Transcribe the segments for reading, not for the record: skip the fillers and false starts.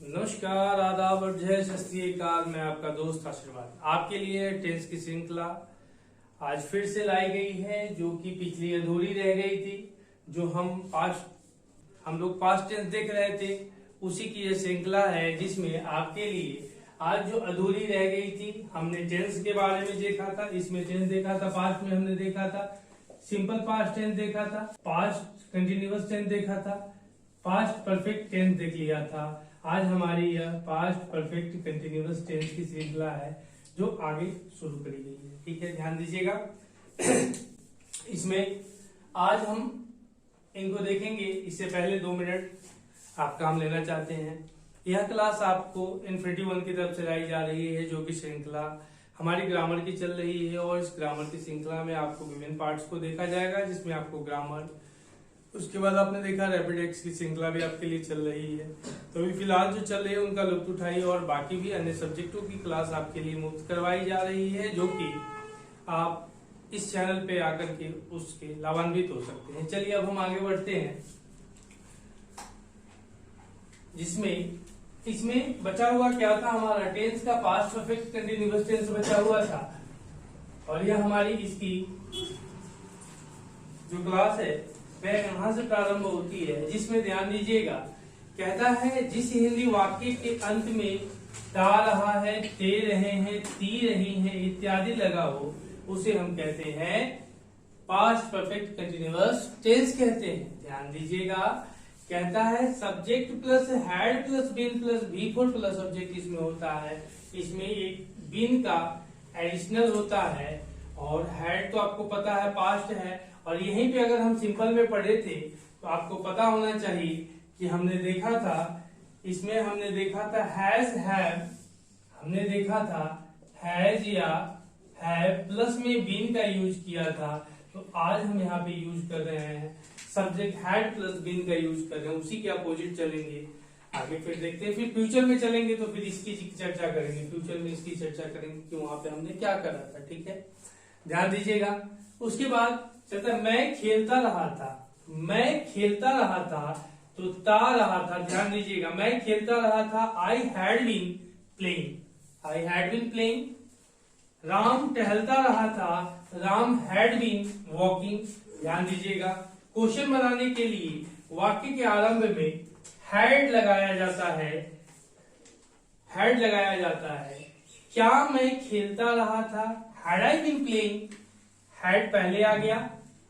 नमस्कार, आदाब और जय सत श्री अकाल। मैं आपका दोस्त आशीर्वाद आपके लिए टेंस की श्रृंखला आज फिर से लाई गई है, जो कि पिछली अधूरी रह गई थी। जो हम लोग पास्ट टेंस देख रहे थे, उसी की ये श्रृंखला है, जिसमें आपके लिए आज जो अधूरी रह गई थी, हमने टेंस के बारे में देखा था। इसमें टेंस देखा था, पास्ट में हमने देखा था सिंपल पास्ट टेंस देखा था, पास्ट कंटिन्यूअस टेंस देखा था, पास्ट परफेक्ट टेंस देख लिया था। आज हमारी यह पास्ट परफेक्ट कंटिन्यूअस टेंस की श्रृंखला है, जो आगे शुरू करी गई है। ठीक है, ध्यान दीजिएगा। इसमें आज हम इनको देखेंगे। इससे पहले 2 मिनट आपका हम लेना चाहते हैं। यह क्लास आपको इन्फिनिटी 1 की तरफ से लाई जा रही है, जो कि श्रृंखला हमारी ग्रामर की चल रही है। और इस ग्रामर की श्रृंखला में आपको विभिन्न पार्ट्स को देखा जाएगा, जिसमें आपको ग्रामर, उसके बाद आपने देखा रैपिड एक्स की श्रृंखला भी आपके लिए चल रही है। तो अभी फिलहाल जो चल रही है उनका लुत्फ उठाइए, और बाकी भी अन्य सब्जेक्टों की क्लास आपके लिए मुफ्त करवाई जा रही है, जो कि आप इस चैनल पे आकर के उसके लाभान्वित हो सकते हैं। चलिए अब हम आगे बढ़ते हैं। इसमें बचा हुआ क्या था हमारा? टेंस का पास्ट परफेक्ट कंटिन्यूअस टेंस बचा हुआ था, और यह हमारी इसकी जो क्लास है वह यहां से प्रारंभ होती है, जिसमें ध्यान दीजिएगा, कहता है जिस हिंदी वाक्य के अंत में ता रहा है, ते रहे हैं, ती रही हैं इत्यादि लगा हो, उसे हम कहते हैं पास्ट परफेक्ट कंटिन्यूअस टेंस कहते हैं। ध्यान दीजिएगा, कहता है subject plus had plus been plus V four plus object इसमें होता है। इसमें एक बीन का एडिशनल होता है, और हैड तो आपको पता है पास्ट है। और यहीं पे अगर हम सिंपल में पढ़े थे तो आपको पता होना चाहिए कि हमने देखा था, इसमें हमने देखा था हैज हैव, हमने देखा था हैज या हैव प्लस में बीन का यूज किया था। तो आज हम यहाँ पे यूज कर रहे हैं सब्जेक्ट हैड प्लस बीन का यूज कर रहे हैं, उसी के अपोजिट चलेंगे। आगे फिर देखते हैं, फिर फ्यूचर में चलेंगे तो फिर इसकी चर्चा करेंगे, फ्यूचर में इसकी चर्चा करेंगे कि वहां पे हमने क्या करा था। ठीक है, ध्यान दीजिएगा। उसके बाद चलता मैं खेलता रहा था, मैं खेलता रहा था, तो ता रहा था। ध्यान दीजिएगा, मैं खेलता रहा था, I had been playing, I had been playing. Ram टहलता रहा था, राम हैड बीन वॉकिंग। ध्यान दीजिएगा, क्वेश्चन बनाने के लिए वाक्य के आरंभ में हैड लगाया जाता है, हैड लगाया जाता है। क्या मैं खेलता रहा था? Had I been playing, had पहले आ गया,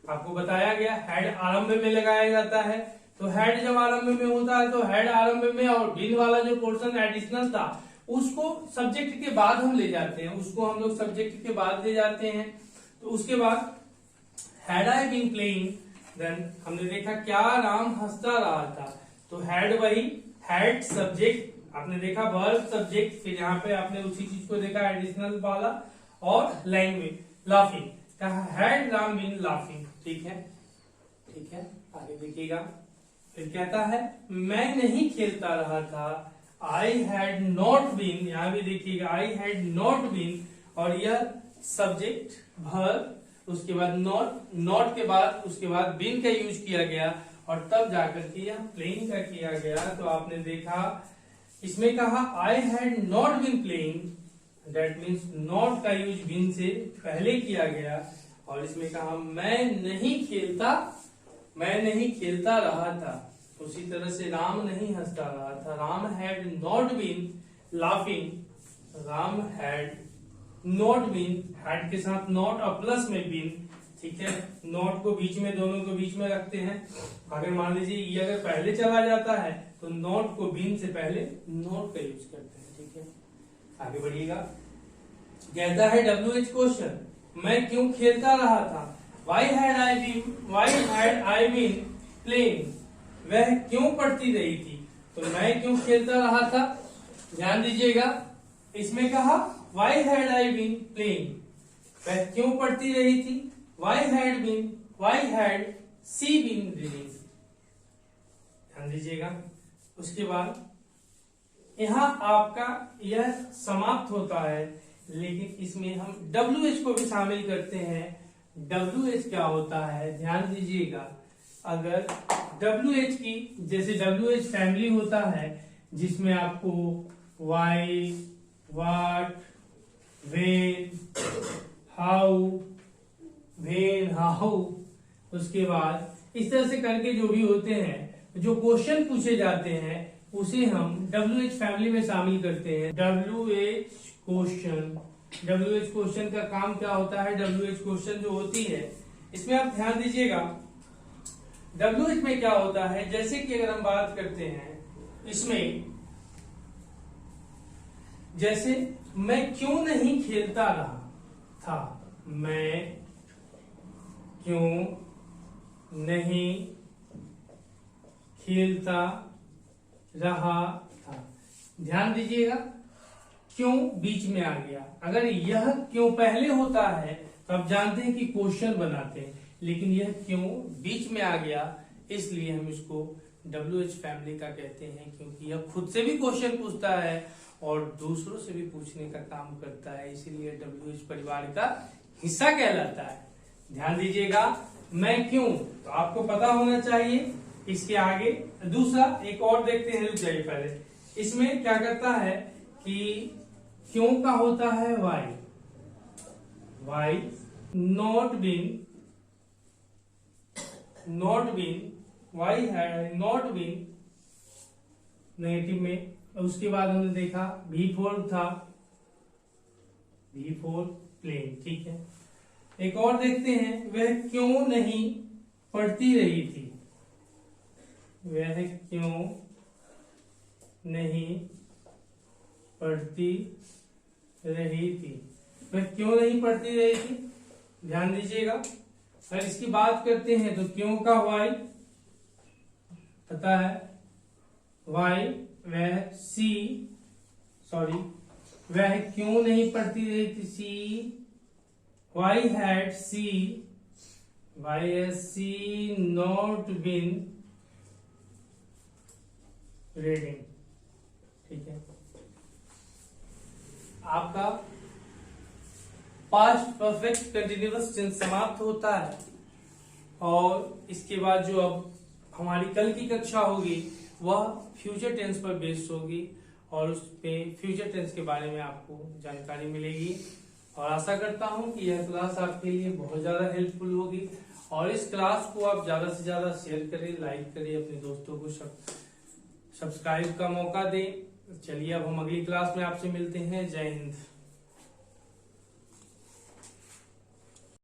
आपको बताया गया हैड आरंभ में लगाया जाता है। तो हैड जब आरंभ में होता है तो हैड आरंभ में, और बीन वाला जो पोर्शन एडिशनल था उसको सब्जेक्ट के बाद हम ले जाते हैं, उसको हम लोग सब्जेक्ट के बाद ले जाते हैं। तो उसके बाद had I been playing, then हमने देखा क्या राम हंसता रहा था, तो हैड वही, हैड सब्जेक्ट, आपने देखा वर्ब सब्जेक्ट, फिर यहाँ पे आपने उसी चीज को देखा एडिशनल वाला, और लैंग्वेज लाफिंग, कहा हैड राम बीन लाफिंग। ठीक है, ठीक है, आगे देखिएगा। फिर कहता है मैं नहीं खेलता रहा था, आई हैड नॉट बीन, यहां भी देखिएगा आई हैड नॉट बीन, और यह सब्जेक्ट वर्ब, उसके बाद नॉट के बाद उसके बाद बीन का यूज किया गया, और तब जाकर के यह प्लेइंग का किया गया। तो आपने देखा इसमें कहा I had not been playing, that means not का यूज बीन से पहले किया गया। और इसमें कहा मैं नहीं खेलता रहा था, उसी तरह से राम नहीं हंसता रहा था, Ram had not been laughing, Ram had not been, had के साथ नॉट और प्लस में बीन। ठीक है, नॉट को बीच में, दोनों को बीच में रखते हैं। अगर मान लीजिए ये अगर पहले चला जाता है तो नॉट को बीन से पहले नॉट का यूज करते हैं। ठीक है, आगे बढ़िएगा। कहता है WH क्वेश्चन, मैं क्यों खेलता रहा था? Why had I been playing? वह क्यों पढ़ती रही थी? तो मैं क्यों खेलता रहा था? ध्यान दीजिएगा, इसमें कहा Why had I been playing? वह क्यों पढ़ती रही थी? Why had she been reading? ध्यान दीजिएगा। उसके बाद यहां आपका यह समाप्त होता है, लेकिन इसमें हम WH को भी शामिल करते हैं। WH क्या होता है? ध्यान दीजिएगा, अगर WH की, जैसे WH फैमिली होता है, जिसमें आपको why, what, when, how, when, how, उसके बाद इस तरह से करके जो भी होते हैं, जो क्वेश्चन पूछे जाते हैं उसे हम WH फैमिली में शामिल करते हैं। WH क्वेश्चन का काम क्या होता है? WH क्वेश्चन जो होती है इसमें आप ध्यान दीजिएगा, WH में क्या होता है, जैसे कि अगर हम बात करते हैं इसमें, जैसे मैं क्यों नहीं खेलता रहा था, मैं क्यों नहीं खेलता रहा था। ध्यान दीजिएगा, क्यों बीच में आ गया। अगर यह क्यों पहले होता है तो आप जानते हैं कि क्वेश्चन बनाते हैं, लेकिन यह क्यों बीच में आ गया, इसलिए हम इसको WH फैमिली का कहते हैं, क्योंकि यह खुद से भी क्वेश्चन पूछता है और दूसरों से भी पूछने का काम करता है, इसीलिए WH परिवार का हिस्सा कहलाता है। ध्यान दीजिएगा, मैं क्यों, तो आपको पता होना चाहिए। इसके आगे दूसरा एक और देखते हैं, रुक जाइए पहले। इसमें क्या करता है कि क्यों का होता है वाई, नॉट बीन, वाई है नॉट बीन नेगेटिव में। उसके बाद हमने देखा V4 था, V4 प्लेन, ठीक है। एक और देखते हैं, वह क्यों नहीं पढ़ती रही थी, वह क्यों नहीं पढ़ती रही थी, वह क्यों नहीं पढ़ती रही थी। ध्यान दीजिएगा, अगर इसकी बात करते हैं तो क्यों का वाई पता है, वाई वह क्यों नहीं पढ़ती रही थी, she why had she not been reading, ठीक है। आपका पास्ट परफेक्ट कंटिन्यूअस टेंस समाप्त होता है और इसके बाद जो अब हमारी कल की कक्षा होगी वह फ्यूचर टेंस पर बेस्ड होगी और उस पे फ्यूचर टेंस के बारे में आपको जानकारी मिलेगी। और आशा करता हूं कि यह क्लास आपके लिए बहुत ज्यादा हेल्पफुल होगी और इस क्लास को आप ज्यादा से ज्यादा शेयर करें, लाइक करें, अपने दोस्तों को सब्सक्राइब का मौका दें। चलिए अब हम अगली क्लास में आपसे मिलते हैं। जय हिंद।